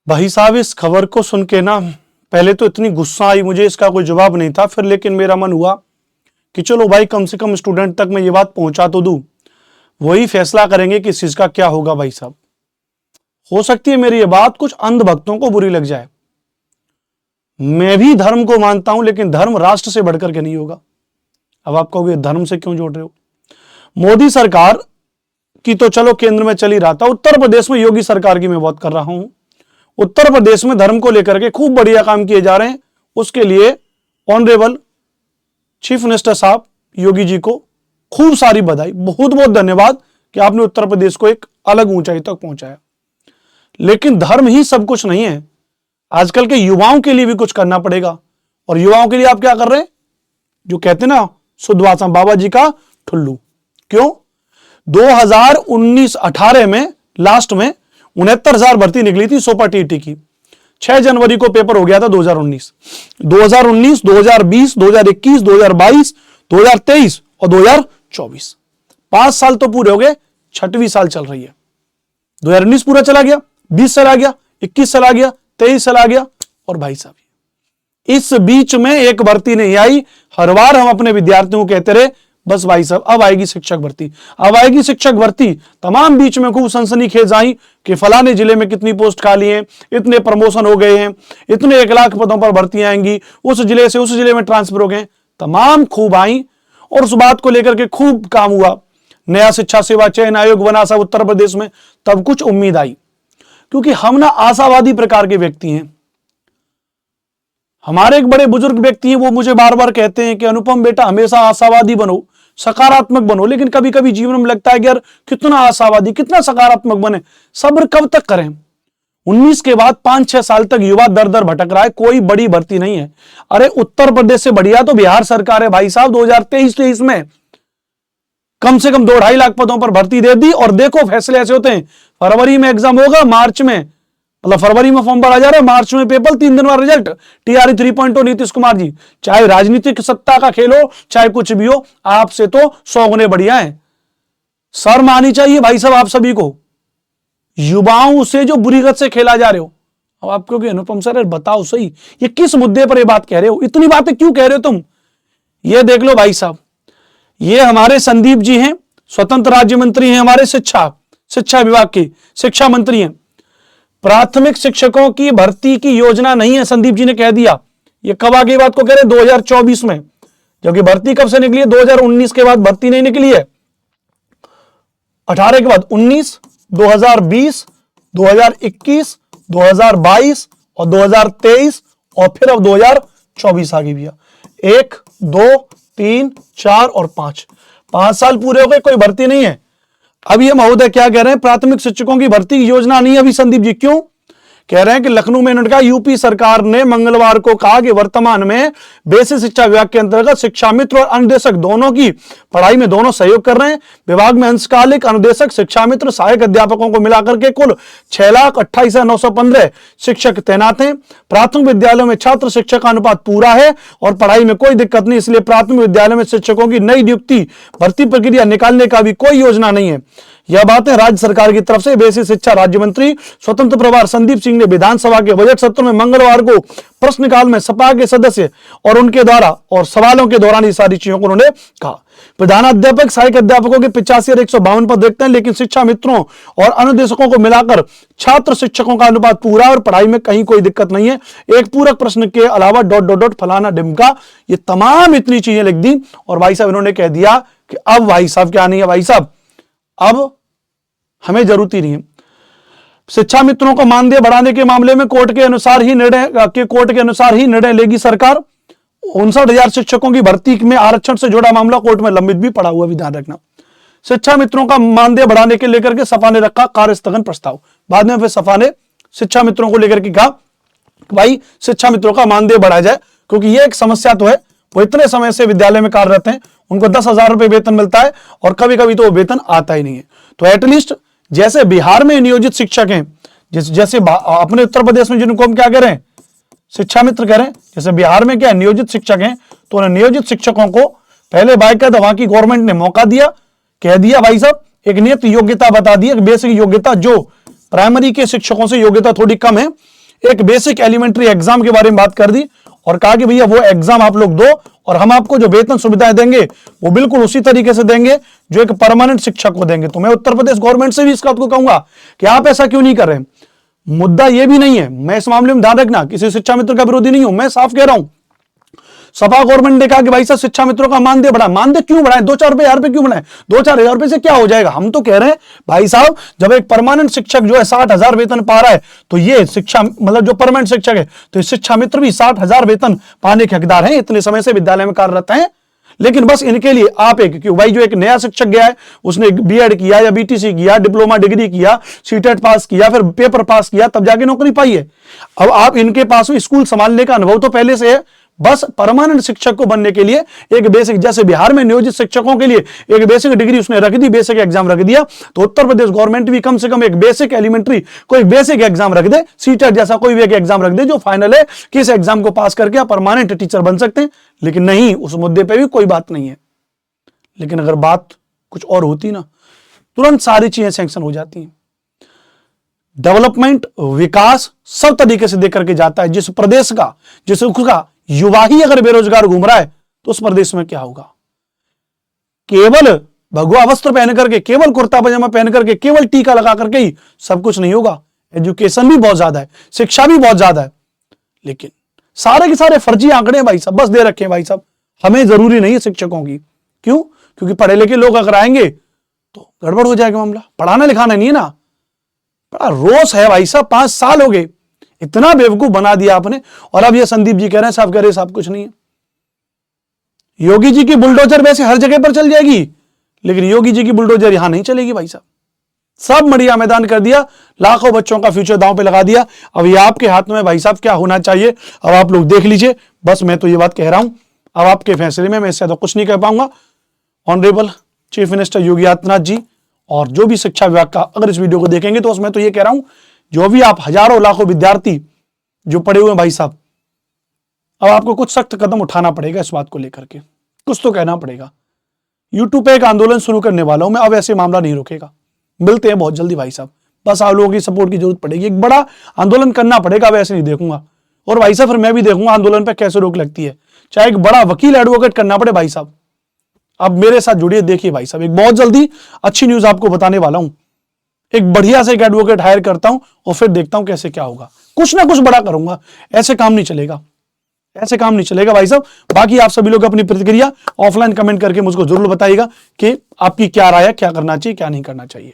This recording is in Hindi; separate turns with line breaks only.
भाई साहब, इस खबर को सुन के ना पहले तो इतनी गुस्सा आई मुझे, इसका कोई जवाब नहीं था। फिर लेकिन मेरा मन हुआ कि चलो भाई, कम से कम स्टूडेंट तक मैं ये बात पहुंचा तो दूं, वही फैसला करेंगे कि इस चीज का क्या होगा। भाई साहब, हो सकती है मेरी ये बात कुछ अंधभक्तों को बुरी लग जाए। मैं भी धर्म को मानता हूं, लेकिन धर्म राष्ट्र से बढ़कर के नहीं होगा। अब आप कहोगे धर्म से क्यों जोड़ रहे हो? मोदी सरकार की तो चलो केंद्र में चल ही रहा था, उत्तर प्रदेश में योगी सरकार की मैं बात कर रहा हूं। उत्तर प्रदेश में धर्म को लेकर के खूब बढ़िया काम किए जा रहे हैं। उसके लिए ऑनरेबल चीफ मिनिस्टर साहब योगी जी को खूब सारी बधाई, बहुत बहुत धन्यवाद कि आपने उत्तर प्रदेश को एक अलग ऊंचाई तक पहुंचाया। लेकिन धर्म ही सब कुछ नहीं है, आजकल के युवाओं के लिए भी कुछ करना पड़ेगा। और युवाओं के लिए आप क्या कर रहे हैं? जो कहते हैं ना, शुद्ध भाषा बाबा जी का ठुल्लू। क्यों? 2019-18 में लास्ट में 69,000 भर्ती निकली थी सोपा टीटी की। 6 जनवरी को पेपर हो गया था 2019, 2019, 2020, 2021, 2022, 2023 और 2024। 5 साल तो पूरे हो गए, 6वीं साल चल रही है। 2019 पूरा चला गया, 20 चला गया, 21 चला गया, 23 चला गया, और भाई साहब इस बीच में एक भर्ती नहीं आई। हर बार हम अपने विद्यार्थियों को कहते रहे, बस भाई साहब अब आएगी शिक्षक भर्ती, अब आएगी शिक्षक भर्ती। तमाम बीच में खूब सनसनीखेज आई कि फलाने जिले में कितनी पोस्ट खाली हैं, इतने प्रमोशन हो गए हैं, इतने 1 लाख पदों पर भर्तियां आएंगी, उस जिले से उस जिले में ट्रांसफर हो गए। तमाम खूब आई और उस बात को लेकर के खूब काम हुआ। नया शिक्षा सेवा चयन आयोग बना सब उत्तर प्रदेश में, तब कुछ उम्मीद आई। क्योंकि हम ना आशावादी प्रकार के व्यक्ति हैं। हमारे एक बड़े बुजुर्ग व्यक्ति हैं, वो मुझे बार बार कहते हैं कि अनुपम बेटा हमेशा आशावादी बनो, सकारात्मक बनो। लेकिन कभी कभी जीवन में लगता है कि यार कितना आशावादी, कितना सकारात्मक बने, सब्र कब तक करें। 19 के बाद 5-6 साल तक युवा दर दर भटक रहा है, कोई बड़ी भर्ती नहीं है। अरे उत्तर प्रदेश से बढ़िया तो बिहार सरकार है भाई साहब। 2023-23 में कम से कम 2-2.5 लाख पदों पर भर्ती दे दी। और देखो फैसले ऐसे होते हैं, फरवरी में एग्जाम होगा, मार्च में, मतलब फरवरी में फॉर्म भरा जा रहा है, मार्च में पेपर, 3 दिन बाद रिजल्ट। TRE 3.0 नीतीश कुमार जी, चाहे राजनीतिक सत्ता का खेल हो, चाहे कुछ भी हो, आपसे तो 100 गुने बढ़िया है। शर्म आनी चाहिए भाई साहब आप सभी को, युवाओं से जो बुरी गत से खेला जा रहे हो। अब आप कहोगे अनुपम सर बताओ सही, ये किस मुद्दे पर ये बात कह रहे हो, इतनी बातें क्यों कह रहे हो तुम? ये देख लो भाई साहब, ये हमारे संदीप जी हैं, स्वतंत्र राज्य मंत्री हैं हमारे शिक्षा विभाग के, शिक्षा मंत्री हैं। प्राथमिक शिक्षकों की भर्ती की योजना नहीं है, संदीप जी ने कह दिया। ये कब आगे बात को कह रहे? 2024 में, क्योंकि भर्ती कब से निकली है? 2019 के बाद भर्ती नहीं निकली है, 18 के बाद 19, 2020, 2021, 2022 और 2023 और फिर अब 2024 आ गई भैया। 1, 2, 3, 4 और 5 साल पूरे हो गए, कोई भर्ती नहीं है। अब ये महोदय क्या कह रहे हैं? प्राथमिक शिक्षकों की भर्ती की योजना नहीं है अभी। संदीप जी क्यों कह रहे हैं? कि लखनऊ में इन्होंने कहा, यूपी सरकार ने मंगलवार को कहा कि वर्तमान में बेसिक शिक्षा विभाग के अंतर्गत शिक्षा मित्र और अनुदेशक दोनों की पढ़ाई में दोनों सहयोग कर रहे हैं। विभाग में अंशकालिक, अनुदेशक, शिक्षा मित्र, सहायक अध्यापकों को मिलाकर के कुल 6,28,915 शिक्षक तैनात हैं। प्राथमिक विद्यालयों में छात्र शिक्षक का अनुपात पूरा है और पढ़ाई में कोई दिक्कत नहीं, इसलिए प्राथमिक विद्यालय में शिक्षकों की नई नियुक्ति भर्ती प्रक्रिया निकालने का भी कोई योजना नहीं है। यह बातें राज्य सरकार की तरफ से बेसिक शिक्षा राज्य मंत्री स्वतंत्र प्रभार संदीप सिंह ने विधानसभा के बजट सत्र में मंगलवार को प्रश्नकाल में सपा के सदस्य और उनके द्वारा और सवालों के दौरान ये सारी चीजों को उन्होंने कहा। प्रधानाध्यापक, सहायक अध्यापकों के 85 और 152 पद देखते हैं, लेकिन शिक्षा मित्रों और अनुदेशकों को मिलाकर छात्र शिक्षकों का अनुपात पूरा और पढ़ाई में कहीं कोई दिक्कत नहीं है। एक पूरक प्रश्न के अलावा ... फलाना डिमका, ये तमाम इतनी चीजें लिख दी। और भाई साहब इन्होंने कह दिया कि अब भाई साहब क्या नहीं है भाई साहब, अब हमें जरूरत ही नहीं है। शिक्षा मित्रों को मानदेय बढ़ाने के मामले में कोर्ट के अनुसार ही निर्णय लेगी सरकार। 59,000 शिक्षकों की भर्ती में आरक्षण से जुड़ा मामला कोर्ट में लंबित भी पड़ा हुआ, भी ध्यान रखना। शिक्षा मित्रों का मानदेय बढ़ाने के लेकर के सपा ने रखा कार्य स्थगन प्रस्ताव। बाद में फिर सपा ने शिक्षा मित्रों को लेकर के कहा भाई शिक्षा मित्रों का मानदेय बढ़ाया जाए, क्योंकि ये एक समस्या तो है। वो इतने समय से विद्यालय में कार्यरत हैं, उनको 10,000 रुपए वेतन मिलता है और कभी कभी तो वो वेतन आता ही नहीं है। तो एटलीस्ट जैसे बिहार में नियोजित शिक्षक हैं, जैसे अपने उत्तर प्रदेश में जिनको हम क्या कह रहे हैं, शिक्षा मित्र कह रहे हैं, जैसे बिहार में क्या नियोजित शिक्षक हैं, तो उन्हें नियोजित शिक्षकों को पहले बाकायदा वहां की गवर्नमेंट ने मौका दिया, कह दिया भाई साहब एक नियत योग्यता बता दी, एक बेसिक योग्यता जो प्राइमरी के शिक्षकों से योग्यता थोड़ी कम है। एक बेसिक एलिमेंट्री एग्जाम के बारे में बात कर दी और कहा कि भैया वो एग्जाम आप लोग दो और हम आपको जो वेतन सुविधाएं देंगे वो बिल्कुल उसी तरीके से देंगे जो एक परमानेंट शिक्षक को देंगे। तो मैं उत्तर प्रदेश गवर्नमेंट से भी इस बात को कहूंगा कि आप ऐसा क्यों नहीं कर रहे। मुद्दा ये भी नहीं है, मैं इस मामले में ध्यान रखना किसी शिक्षा मित्र का विरोधी नहीं हूं, मैं साफ कह रहा हूं। सपा गवर्नमेंट ने कहा कि भाई साहब शिक्षा मित्रों का मानदेय बढ़ा, मानदेय क्यों बढ़ाए, 2-4 रुपए 1000 रुपए क्यों बढ़ाए, 2-4 हजार रुपए से क्या हो जाएगा। हम तो कह रहे हैं भाई साहब जब एक परमानेंट शिक्षक जो है 60,000 वेतन पा रहा है तो ये शिक्षा मतलब जो परमानेंट शिक्षक है तो शिक्षा मित्र भी 60,000 वेतन पाने के हकदार हैं, इतने समय से विद्यालय में कार्यरत हैं। लेकिन बस इनके लिए आप एक क्यों भाई जो एक नया शिक्षक गया है उसने बीएड किया या बीटीसी किया, डिप्लोमा डिग्री किया, सीटेट पास किया, फिर पेपर पास किया, तब जाके नौकरी पाई है। अब आप इनके पास स्कूल संभालने का अनुभव तो पहले से है, बस परमानेंट शिक्षक को बनने के लिए एक बेसिक, जैसे बिहार में नियोजित शिक्षकों के लिए एक बेसिक डिग्री उसने रख दी, बेसिक एग्जाम रख दिया, तो उत्तर प्रदेश गवर्नमेंट भी कम से कम एक बेसिक एलिमेंट्री कोई बेसिक एग्जाम रख दे, सीटेट जैसा कोई भी एक एग्जाम रख दे जो फाइनल है कि इस एग्जाम को पास करके आप परमानेंट टीचर बन सकते हैं। लेकिन नहीं, उस मुद्दे पर भी कोई बात नहीं है। लेकिन अगर बात कुछ और होती ना, तुरंत सारी चीजें सैंक्शन हो जाती हैं। डेवलपमेंट, विकास सब तरीके से देख करके जाता है। जिस प्रदेश का, जिस उसका युवा ही अगर बेरोजगार घूम रहा है तो उस प्रदेश में क्या होगा। केवल भगवा वस्त्र पहन करके, केवल कुर्ता पजामा पहन करके, केवल टीका लगा करके ही सब कुछ नहीं होगा। एजुकेशन भी बहुत ज्यादा है, शिक्षा भी बहुत ज्यादा है, लेकिन सारे के सारे फर्जी आंकड़े भाई साहब बस दे रखे हैं भाई साहब। हमें जरूरी नहीं है शिक्षकों की, क्यों? क्योंकि पढ़े लिखे लोग अगर आएंगे तो गड़बड़ हो जाएगा मामला। पढ़ाना लिखाना नहीं है ना, बड़ा रोष है भाई साहब। 5 साल हो गए, इतना बेवकूफ बना दिया आपने। और अब ये संदीप जी कह रहे हैं साहब, कह रहे साहब कुछ नहीं है। योगी जी की बुलडोजर वैसे हर जगह पर चल जाएगी, लेकिन योगी जी की बुलडोजर यहां नहीं चलेगी भाई साहब। सब मड़िया मैदान कर दिया, लाखों बच्चों का फ्यूचर दांव पे लगा दिया। अब ये आपके हाथ में भाई साहब क्या होना चाहिए, अब आप लोग देख लीजिए। बस मैं तो ये बात कह रहा हूं, अब आपके फैसले में मैं इससे तो कुछ नहीं कह पाऊंगा। Honourable chief minister Yogi Adityanath ji और जो भी शिक्षा विभाग का अगर इस वीडियो को देखेंगे तो उसमें तो ये कह रहा हूं, जो भी आप हजारों लाखों विद्यार्थी जो पढ़े हुए हैं भाई साहब, अब आपको कुछ सख्त कदम उठाना पड़ेगा इस बात को लेकर के, कुछ तो कहना पड़ेगा। यूट्यूब पे एक आंदोलन शुरू करने वाला हूं मैं, अब ऐसे मामला नहीं रुकेगा। मिलते हैं बहुत जल्दी भाई साहब, बस आप लोगों की सपोर्ट की जरूरत पड़ेगी। एक बड़ा आंदोलन करना पड़ेगा, अब ऐसे नहीं देखूंगा। और भाई साहब फिर मैं भी देखूंगा आंदोलन पे कैसे रोक लगती है, चाहे एक बड़ा वकील एडवोकेट करना पड़े भाई साहब। अब मेरे साथ जुड़िए, देखिए भाई साहब, एक बहुत जल्दी अच्छी न्यूज आपको बताने वाला हूं। एक बढ़िया से एक एडवोकेट हायर करता हूं और फिर देखता हूं कैसे क्या होगा। कुछ ना कुछ बड़ा करूंगा, ऐसे काम नहीं चलेगा, ऐसे काम नहीं चलेगा भाई साहब। बाकी आप सभी लोग अपनी प्रतिक्रिया ऑफलाइन कमेंट करके मुझको जरूर बताइएगा कि आपकी क्या राय है, क्या करना चाहिए, क्या नहीं करना चाहिए।